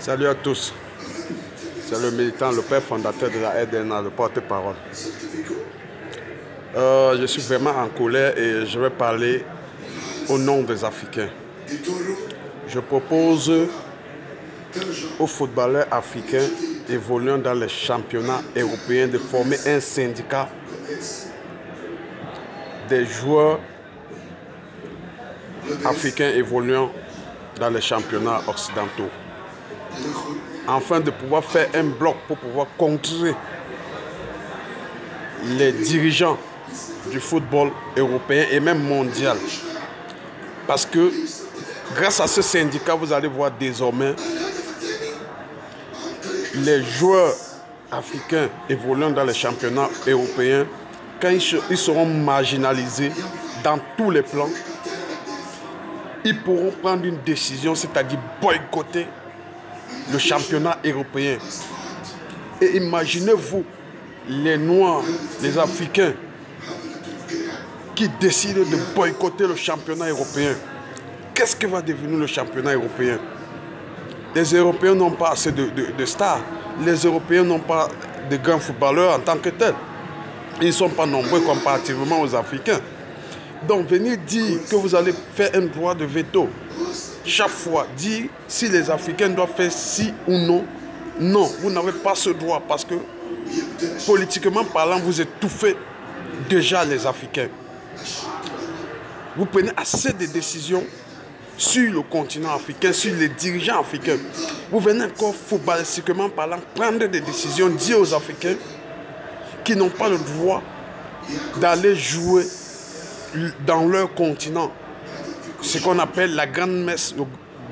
Salut à tous. C'est le militant, le père fondateur de la RDNA, le porte-parole. Je suis vraiment en colère et je vais parler au nom des Africains. Je propose aux footballeurs africains évoluant dans les championnats européens de former un syndicat des joueurs africains évoluant dans les championnats occidentaux, afin de pouvoir faire un bloc pour pouvoir contrer les dirigeants du football européen et même mondial. Parce que grâce à ce syndicat, vous allez voir désormais les joueurs africains évoluant dans les championnats européens, quand ils seront marginalisés dans tous les plans, ils pourront prendre une décision, c'est-à-dire boycotter le championnat européen. Et imaginez-vous les Noirs, les Africains qui décident de boycotter le championnat européen. Qu'est-ce que va devenir le championnat européen? Les Européens n'ont pas assez de stars. Les Européens n'ont pas de grands footballeurs en tant que tels. Ils ne sont pas nombreux comparativement aux Africains. Donc venir dire que vous allez faire un droit de veto chaque fois, dire si les Africains doivent faire si ou non, non, vous n'avez pas ce droit parce que politiquement parlant, vous étouffez déjà les Africains. Vous prenez assez de décisions sur le continent africain, sur les dirigeants africains. Vous venez encore footballistiquement parlant prendre des décisions, dire aux Africains qui n'ont pas le droit d'aller jouer dans leur continent ce qu'on appelle la grande messe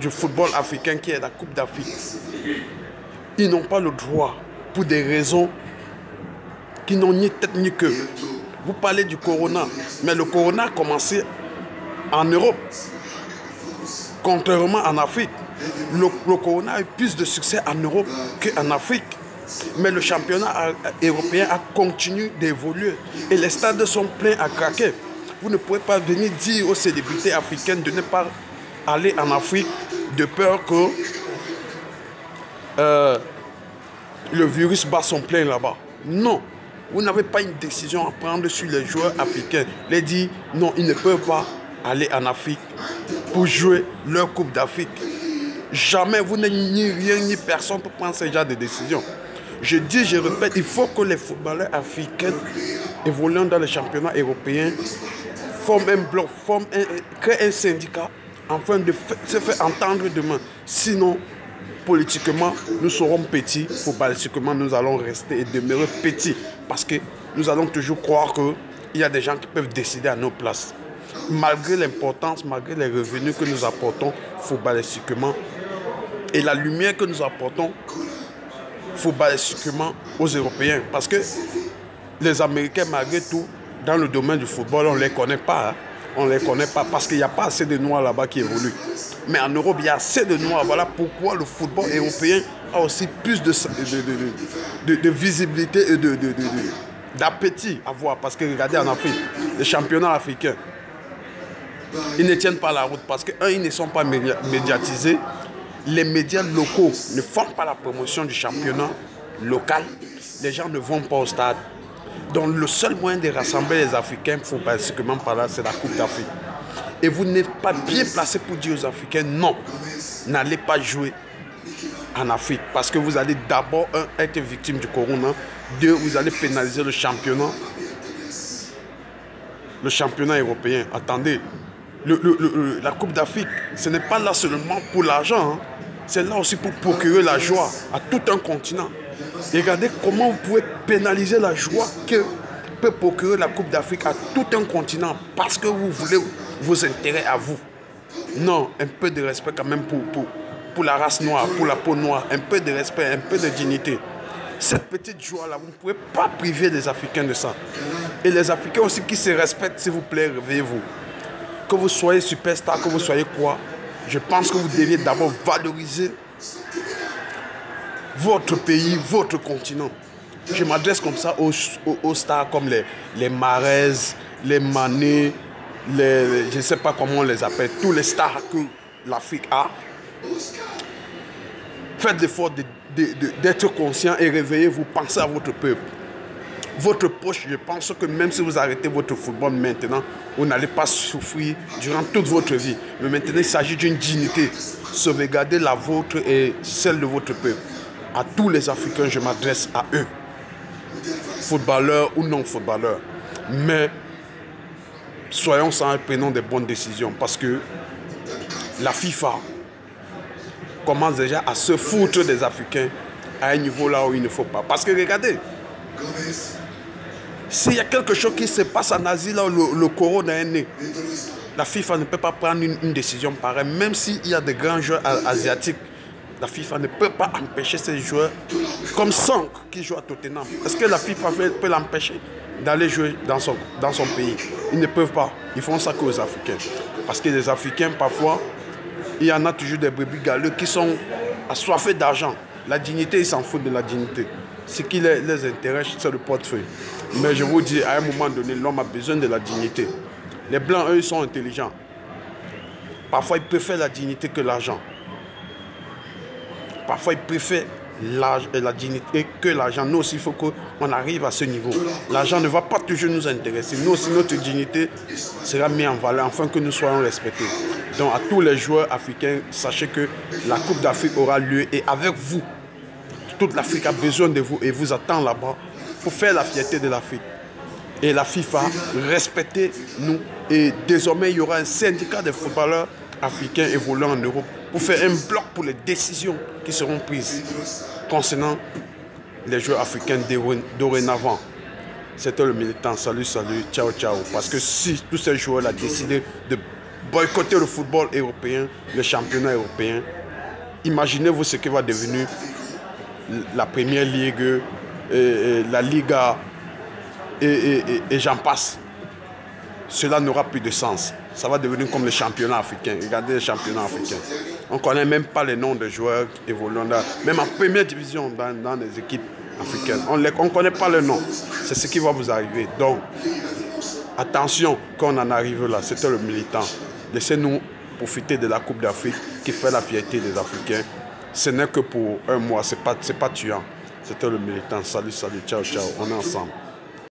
du football africain qui est la Coupe d'Afrique. Ils n'ont pas le droit pour des raisons qui n'ont ni tête ni queue. Vous parlez du corona, mais le corona a commencé en Europe, contrairement en Afrique. Le corona a eu plus de succès en Europe qu'en Afrique. Mais le championnat européen a continué d'évoluer et les stades sont pleins à craquer. Vous ne pouvez pas venir dire aux célébrités africaines de ne pas aller en Afrique de peur que le virus bat son plein là-bas. Non, vous n'avez pas une décision à prendre sur les joueurs africains. Les dire non, ils ne peuvent pas aller en Afrique pour jouer leur Coupe d'Afrique. Jamais, vous n'êtes ni rien ni personne pour prendre ce genre de décision. Je dis, je répète, il faut que les footballeurs africains évoluant dans les championnats européens forment un bloc, créent un syndicat afin de se faire entendre demain. Sinon, politiquement, nous serons petits, footballistiquement, nous allons rester et demeurer petits parce que nous allons toujours croire qu'il y a des gens qui peuvent décider à nos places. Malgré l'importance, malgré les revenus que nous apportons footballistiquement et la lumière que nous apportons footballistiquement aux Européens. Parce que les Américains, malgré tout, dans le domaine du football, on ne les connaît pas. Hein. On ne les connaît pas parce qu'il n'y a pas assez de Noirs là-bas qui évoluent. Mais en Europe, il y a assez de Noirs. Voilà pourquoi le football européen a aussi plus de visibilité et d'appétit à voir. Parce que regardez en Afrique, les championnats africains, ils ne tiennent pas la route parce que, ils ne sont pas médiatisés. Les médias locaux ne font pas la promotion du championnat local. Les gens ne vont pas au stade. Donc le seul moyen de rassembler les Africains, footballistiquement parlant, c'est la Coupe d'Afrique. Et vous n'êtes pas bien placé pour dire aux Africains, non, n'allez pas jouer en Afrique. Parce que vous allez d'abord, être victime du corona. Deux, vous allez pénaliser le championnat européen. Attendez, la Coupe d'Afrique, ce n'est pas là seulement pour l'argent. Hein. C'est là aussi pour procurer la joie à tout un continent. Et regardez comment vous pouvez pénaliser la joie que peut procurer la Coupe d'Afrique à tout un continent parce que vous voulez vos intérêts à vous. Non, un peu de respect quand même pour la race noire, pour la peau noire. Un peu de respect, un peu de dignité. Cette petite joie-là, vous ne pouvez pas priver les Africains de ça. Et les Africains aussi qui se respectent, s'il vous plaît, réveillez-vous. Que vous soyez superstar, que vous soyez quoi, je pense que vous deviez d'abord valoriser votre pays, votre continent. Je m'adresse comme ça aux stars comme les Mahrez, les Mané, je ne sais pas comment on les appelle, tous les stars que l'Afrique a. Faites l'effort d'être conscient et réveillez-vous, pensez à votre peuple. Votre poche, je pense que même si vous arrêtez votre football maintenant, vous n'allez pas souffrir durant toute votre vie. Mais maintenant, il s'agit d'une dignité. Sauvegardez la vôtre et celle de votre peuple. À tous les Africains, je m'adresse à eux. Footballeurs ou non footballeurs. Mais soyons sans et prenons des bonnes décisions. Parce que la FIFA commence déjà à se foutre des Africains à un niveau là où il ne faut pas. Parce que regardez, s'il y a quelque chose qui se passe en Asie, là où le corona est né, la FIFA ne peut pas prendre une décision pareille. Même s'il y a des grands joueurs asiatiques, la FIFA ne peut pas empêcher ces joueurs, comme Song qui joue à Tottenham. Est-ce que la FIFA peut l'empêcher d'aller jouer dans son pays? Ils ne peuvent pas. Ils font ça qu'aux Africains. Parce que les Africains, parfois, il y en a toujours des brebis galeux qui sont assoiffés d'argent. La dignité, ils s'en foutent de la dignité. Ce qui les intéresse, c'est le portefeuille. Mais je vous dis, à un moment donné, l'homme a besoin de la dignité. Les Blancs, eux, ils sont intelligents. Parfois, ils préfèrent la dignité que l'argent. Parfois, ils préfèrent la dignité que l'argent. Nous aussi, il faut qu'on arrive à ce niveau. L'argent ne va pas toujours nous intéresser. Nous aussi, notre dignité sera mise en valeur afin que nous soyons respectés. Donc, à tous les joueurs africains, sachez que la Coupe d'Afrique aura lieu et avec vous, toute l'Afrique a besoin de vous et vous attend là-bas pour faire la fierté de l'Afrique. Et la FIFA, respectez-nous. Et désormais, il y aura un syndicat de footballeurs africains évoluant en Europe pour faire un bloc pour les décisions qui seront prises concernant les joueurs africains dorénavant. C'était le militant. Salut, salut, ciao, ciao. Parce que si tous ces joueurs-là décidé de boycotter le football européen, le championnat européen, imaginez-vous ce qui va devenir la Première Ligue, la Liga et j'en passe. Cela n'aura plus de sens. Ça va devenir comme les championnats africains. Regardez les championnats africains. On ne connaît même pas les noms des joueurs évoluant là. Même en première division dans les équipes africaines. On ne connaît pas les noms. C'est ce qui va vous arriver. Donc, attention quand on en arrive là. C'était le militant. Laissez-nous profiter de la Coupe d'Afrique qui fait la fierté des Africains. Ce n'est que pour un mois. Ce n'est pas tuant. C'était le militant. Salut, salut, ciao, ciao. On est ensemble.